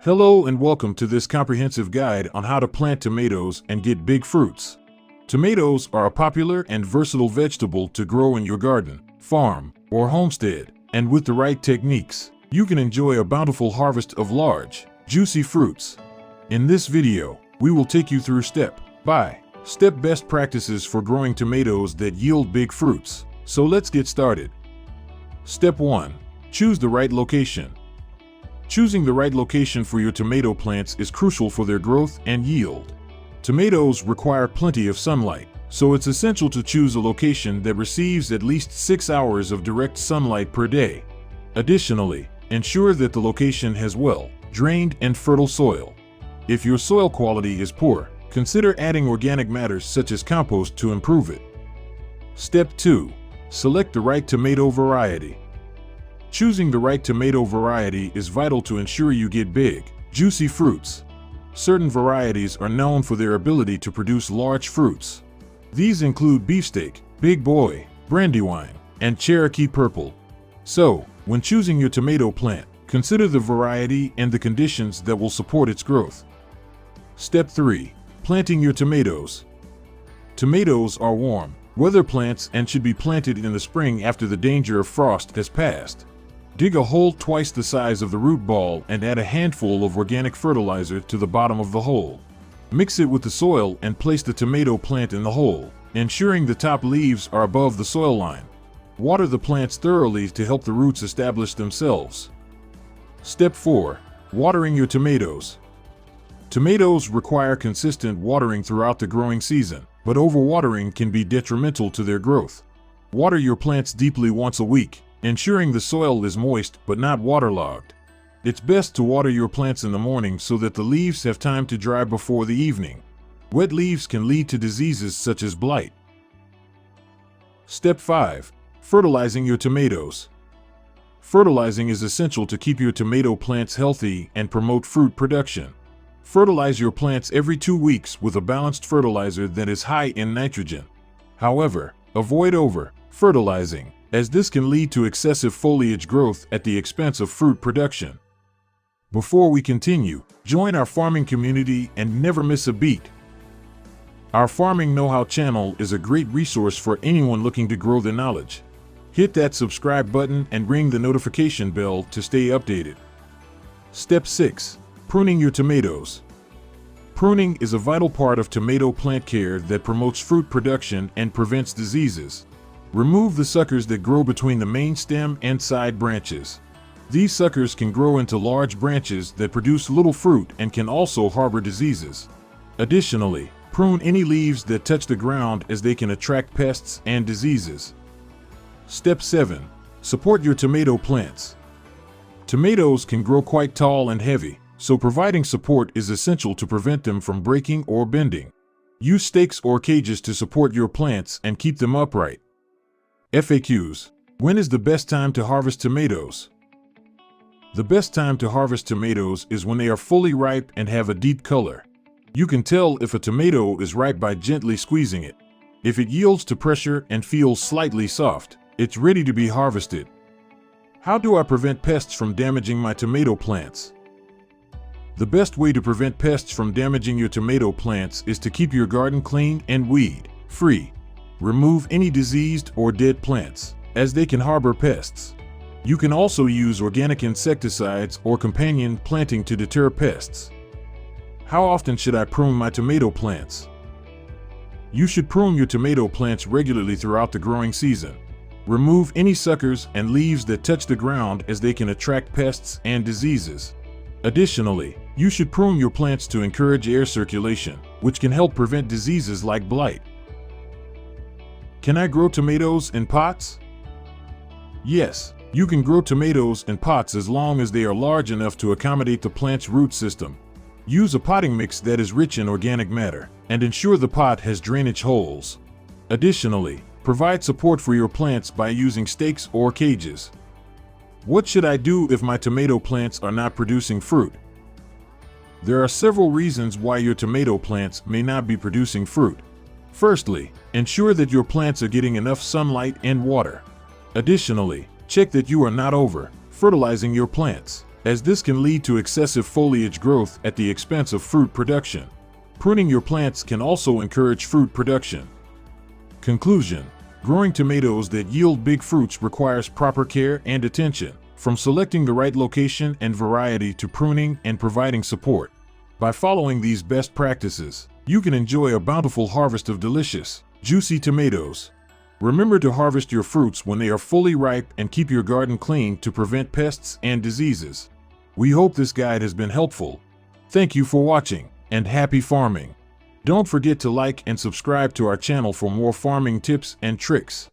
Hello and welcome to this comprehensive guide on how to plant tomatoes and get big fruits. Tomatoes are a popular and versatile vegetable to grow in your garden, farm, or homestead, and with the right techniques, you can enjoy a bountiful harvest of large, juicy fruits. In this video, we will take you through step-by-step best practices for growing tomatoes that yield big fruits. So let's get started. Step 1. Choose the right location. Choosing the right location for your tomato plants is crucial for their growth and yield. Tomatoes require plenty of sunlight, so it's essential to choose a location that receives at least 6 hours of direct sunlight per day. Additionally, ensure that the location has well-drained and fertile soil. If your soil quality is poor, consider adding organic matters such as compost to improve it. Step 2. Select the right tomato variety. Choosing the right tomato variety is vital to ensure you get big, juicy fruits. Certain varieties are known for their ability to produce large fruits. These include beefsteak, big boy, brandywine, and Cherokee purple. So, when choosing your tomato plant, consider the variety and the conditions that will support its growth. Step 3. Planting your tomatoes. Tomatoes are warm weather plants and should be planted in the spring after the danger of frost has passed. Dig a hole twice the size of the root ball and add a handful of organic fertilizer to the bottom of the hole. Mix it with the soil and place the tomato plant in the hole, ensuring the top leaves are above the soil line. Water the plants thoroughly to help the roots establish themselves. Step 4. Watering your tomatoes. Tomatoes require consistent watering throughout the growing season, but overwatering can be detrimental to their growth. Water your plants deeply once a week, ensuring the soil is moist but not waterlogged. It's best to water your plants in the morning so that the leaves have time to dry before the evening. Wet leaves can lead to diseases such as blight. Step 5. Fertilizing your tomatoes. Fertilizing is essential to keep your tomato plants healthy and promote fruit production. Fertilize your plants every 2 weeks with a balanced fertilizer that is high in nitrogen. However, avoid over-fertilizing, as this can lead to excessive foliage growth at the expense of fruit production. Before we continue, join our farming community and never miss a beat. Our Farming Know-How channel is a great resource for anyone looking to grow their knowledge. Hit that subscribe button and ring the notification bell to stay updated. Step 6. Pruning your tomatoes. Pruning is a vital part of tomato plant care that promotes fruit production and prevents diseases. Remove the suckers that grow between the main stem and side branches. These suckers can grow into large branches that produce little fruit and can also harbor diseases. Additionally, prune any leaves that touch the ground as they can attract pests and diseases. Step 7. Support your tomato plants. Tomatoes can grow quite tall and heavy, so providing support is essential to prevent them from breaking or bending. Use stakes or cages to support your plants and keep them upright. FAQs. When is the best time to harvest tomatoes? The best time to harvest tomatoes is when they are fully ripe and have a deep color. You can tell if a tomato is ripe by gently squeezing it. If it yields to pressure and feels slightly soft, it's ready to be harvested. How do I prevent pests from damaging my tomato plants? The best way to prevent pests from damaging your tomato plants is to keep your garden clean and weed-free. Remove any diseased or dead plants, as they can harbor pests. You can also use organic insecticides or companion planting to deter pests. How often should I prune my tomato plants? You should prune your tomato plants regularly throughout the growing season. Remove any suckers and leaves that touch the ground as they can attract pests and diseases. Additionally, you should prune your plants to encourage air circulation, which can help prevent diseases like blight. Can I grow tomatoes in pots? Yes, you can grow tomatoes in pots as long as they are large enough to accommodate the plant's root system. Use a potting mix that is rich in organic matter, and ensure the pot has drainage holes. Additionally, provide support for your plants by using stakes or cages. What should I do if my tomato plants are not producing fruit? There are several reasons why your tomato plants may not be producing fruit. Firstly, ensure that your plants are getting enough sunlight and water. Additionally, check that you are not over-fertilizing your plants. as this can lead to excessive foliage growth at the expense of fruit production. Pruning your plants can also encourage fruit production. Conclusion: growing tomatoes that yield big fruits requires proper care and attention, from selecting the right location and variety to pruning and providing support. By following these best practices, you can enjoy a bountiful harvest of delicious, juicy tomatoes. Remember to harvest your fruits when they are fully ripe and keep your garden clean to prevent pests and diseases. We hope this guide has been helpful. Thank you for watching, and happy farming! Don't forget to like and subscribe to our channel for more farming tips and tricks.